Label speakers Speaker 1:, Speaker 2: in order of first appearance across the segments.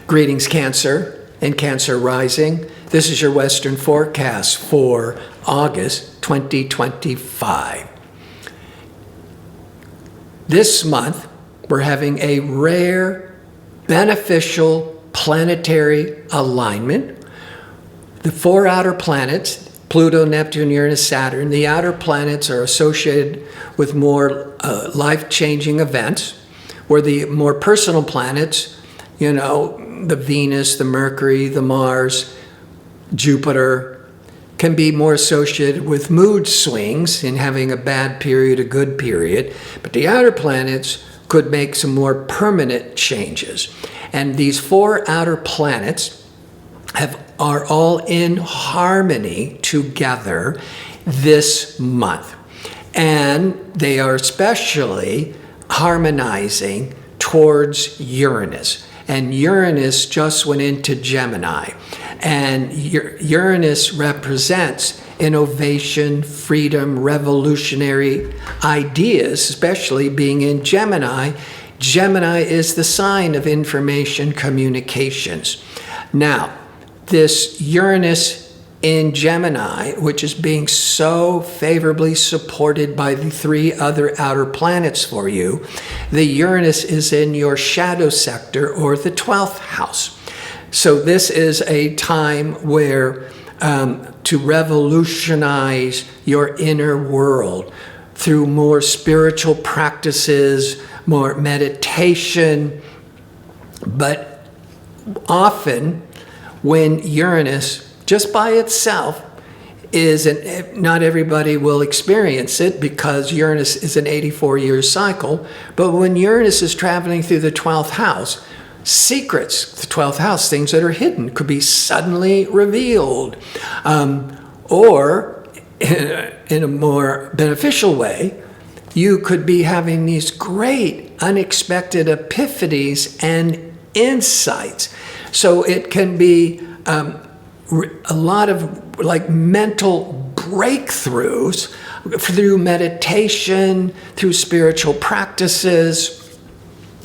Speaker 1: Greetings, Cancer and Cancer rising. This is your Western forecast for August 2025. This month, we're having a rare, beneficial planetary alignment. The four outer planets, Pluto, Neptune, Uranus, Saturn, the outer planets are associated with more life-changing events, where the more personal planets, the Venus, the Mercury, the Mars, Jupiter, can be more associated with mood swings in having a bad period, a good period. But the outer planets could make some more permanent changes. And these four outer planets are all in harmony together this month. And they are especially harmonizing towards Uranus. And Uranus just went into Gemini. And Uranus represents innovation, freedom, revolutionary ideas, especially being in Gemini. Gemini is the sign of information communications. Now, this Uranus in Gemini, which is being so favorably supported by the three other outer planets for you, the Uranus is in your shadow sector or the 12th house. So this is a time where to revolutionize your inner world through more spiritual practices, more meditation. But often when Uranus just by itself not everybody will experience it because Uranus is an 84-year cycle. But when Uranus is traveling through the 12th house, secrets, the 12th house, things that are hidden, could be suddenly revealed. Or in a more beneficial way, you could be having these great unexpected epiphanies and insights. So it can be a lot of like mental breakthroughs through meditation, through spiritual practices.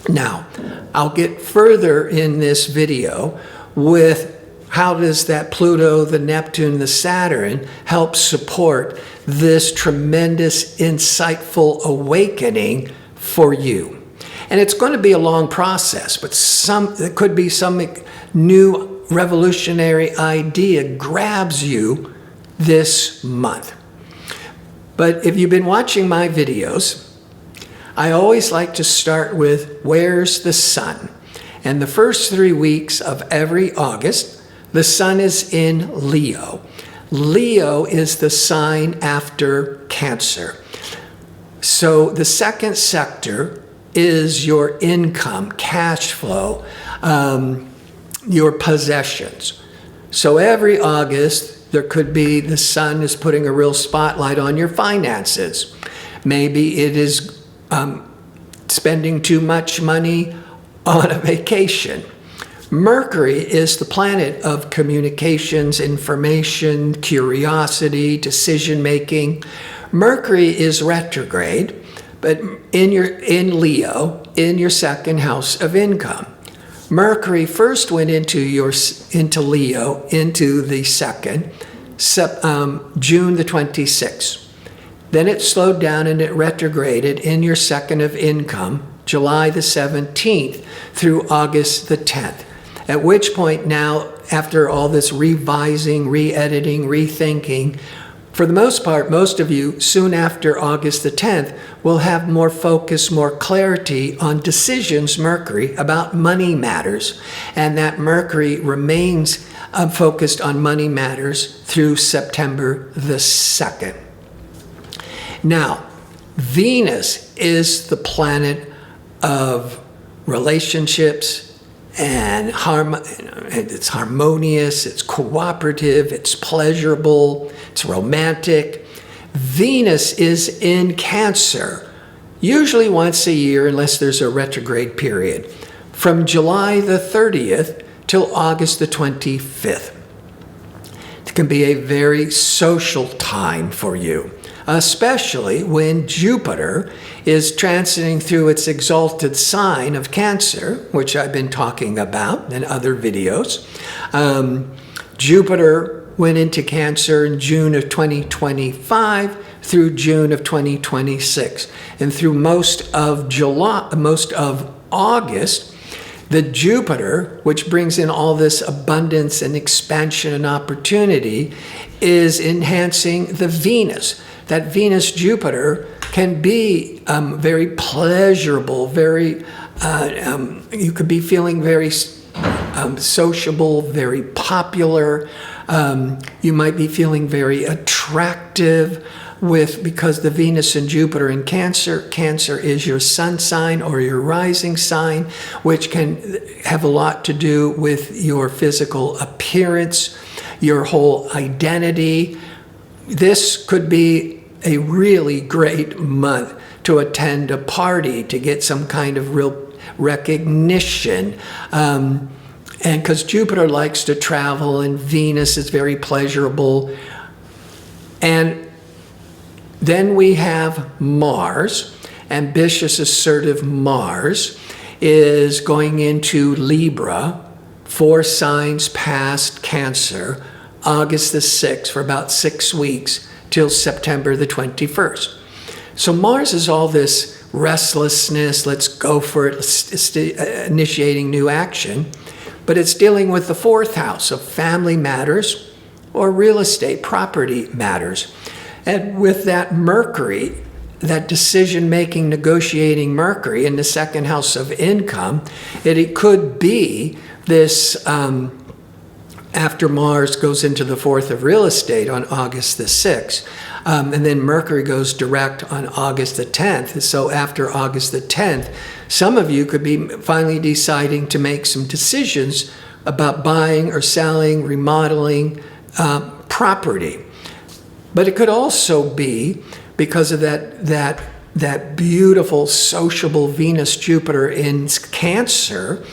Speaker 1: Now, I'll get further in this video with how does that Pluto, the Neptune, the Saturn help support this tremendous, insightful awakening for you. And it's going to be a long process, but it could be some new revolutionary idea grabs you this month. But if you've been watching my videos, I always like to start with where's the sun? And the first 3 weeks of every August, the sun is in Leo. Leo is the sign after Cancer. So the second sector is your income, cash flow, your possessions. So every August, there could be the sun is putting a real spotlight on your finances. Maybe it is spending too much money on a vacation. Mercury is the planet of communications, information, curiosity, decision-making. Mercury is retrograde, but in Leo, in your second house of income. Mercury first went into Leo, into the second, June the 26th. Then it slowed down and it retrograded in your second of income, July the 17th through August the 10th. At which point now, after all this revising, re-editing, rethinking, for the most part, most of you, soon after August the 10th, will have more focus, more clarity on decisions, Mercury, about money matters. And that Mercury remains focused on money matters through September the 2nd. Now, Venus is the planet of relationships, and it's harmonious, it's cooperative, it's pleasurable, it's romantic. Venus is in Cancer, usually once a year unless there's a retrograde period, from July the 30th till August the 25th. It can be a very social time for you. especially when Jupiter is transiting through its exalted sign of Cancer, which I've been talking about in other videos. Jupiter went into Cancer in June of 2025 through June of 2026. And through most of August, the Jupiter, which brings in all this abundance and expansion and opportunity, is enhancing the Venus. That Venus-Jupiter can be very pleasurable, you could be feeling very sociable, very popular. You might be feeling very attractive because the Venus and Jupiter in Cancer. Cancer is your sun sign or your rising sign, which can have a lot to do with your physical appearance, your whole identity. This could be a really great month to attend a party, to get some kind of real recognition. And because Jupiter likes to travel and Venus is very pleasurable. And then we have Mars. Ambitious, assertive Mars is going into Libra, 4 signs past Cancer, August the 6th, for about 6 weeks till September the 21st. So Mars is all this restlessness, let's go for it, initiating new action. But it's dealing with the 4th house of family matters or real estate property matters. And with that Mercury, that decision-making, negotiating Mercury in the 2nd house of income, it could be this, after Mars goes into the 4th of real estate on August the 6th, and then Mercury goes direct on August the 10th. So after August the 10th, some of you could be finally deciding to make some decisions about buying or selling, remodeling property. But it could also be because of that beautiful sociable Venus-Jupiter in Cancer.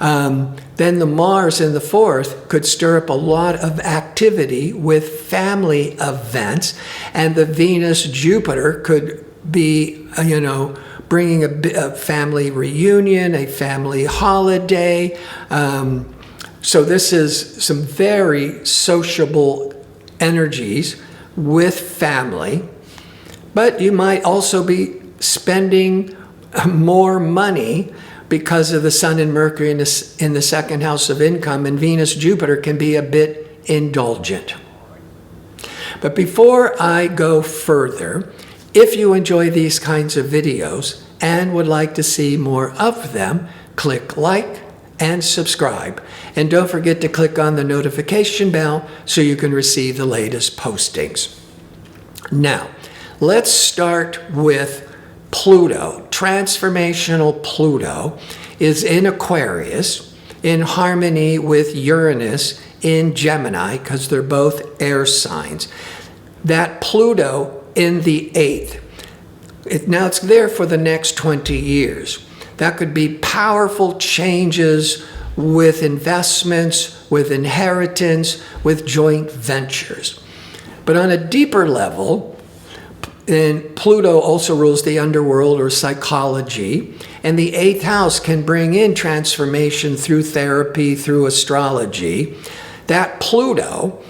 Speaker 1: Then the Mars in the 4th could stir up a lot of activity with family events, and the Venus-Jupiter could be, bringing a family reunion, a family holiday. So this is some very sociable energies with family, but you might also be spending more money because of the Sun and Mercury in the 2nd house of income, and Venus-Jupiter can be a bit indulgent. But before I go further, if you enjoy these kinds of videos and would like to see more of them, click like and subscribe. And don't forget to click on the notification bell so you can receive the latest postings. Now, let's start with Pluto. Transformational Pluto is in Aquarius, in harmony with Uranus in Gemini, because they're both air signs. That Pluto in the 8th, now it's there for the next 20 years. That could be powerful changes with investments, with inheritance, with joint ventures. But on a deeper level, and Pluto also rules the underworld or psychology, and the 8th house can bring in transformation through therapy, through astrology. That Pluto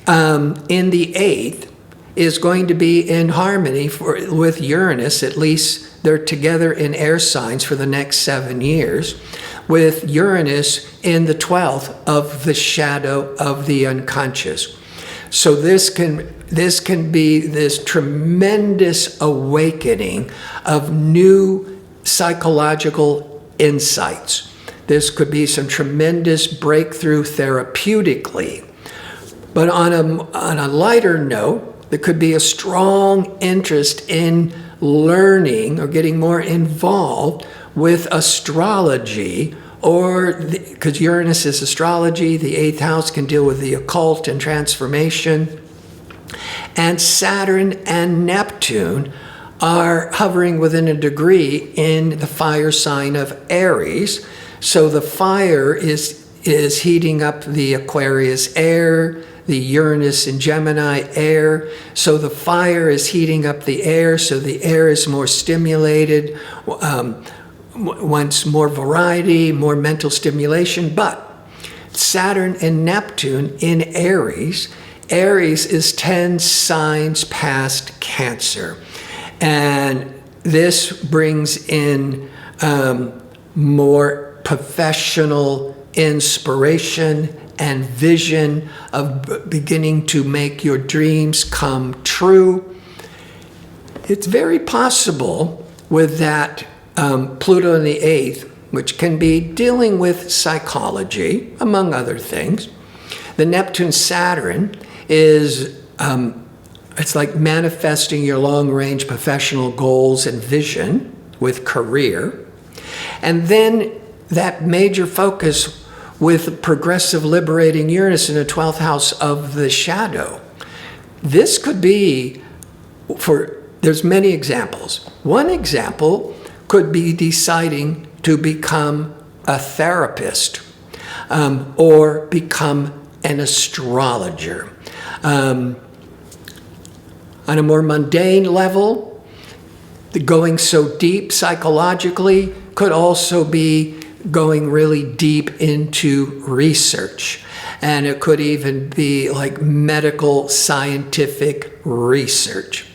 Speaker 1: in the 8th is going to be in harmony with Uranus. At least they're together in air signs for the next 7 years, with Uranus in the 12th of the shadow of the unconscious. So this can be this tremendous awakening of new psychological insights. This could be some tremendous breakthrough therapeutically. But on a lighter note, there could be a strong interest in learning or getting more involved with astrology, or because Uranus is astrology, the 8th house can deal with the occult and transformation. And Saturn and Neptune are hovering within a degree in the fire sign of Aries. So the fire is is heating up the Aquarius air, the Uranus and Gemini air. So the fire is heating up the air, so the air is more stimulated, wants more variety, more mental stimulation. But Saturn and Neptune in Aries, Aries is 10 signs past Cancer. And this brings in more professional inspiration and vision of beginning to make your dreams come true. It's very possible with that Pluto in the 8th, which can be dealing with psychology, among other things. The Neptune-Saturn is, it's like manifesting your long-range professional goals and vision with career. And then that major focus with progressive liberating Uranus in the 12th house of the shadow. This could be there's many examples. One example could be deciding to become a therapist or become an astrologer. On a more mundane level, going so deep psychologically could also be going really deep into research. And it could even be like medical scientific research.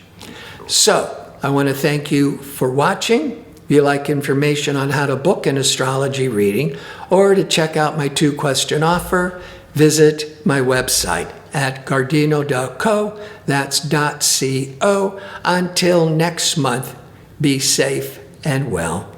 Speaker 1: So I want to thank you for watching. If you like information on how to book an astrology reading or to check out my 2-question offer, visit my website at gardino.co. That's .co. Until next month, be safe and well.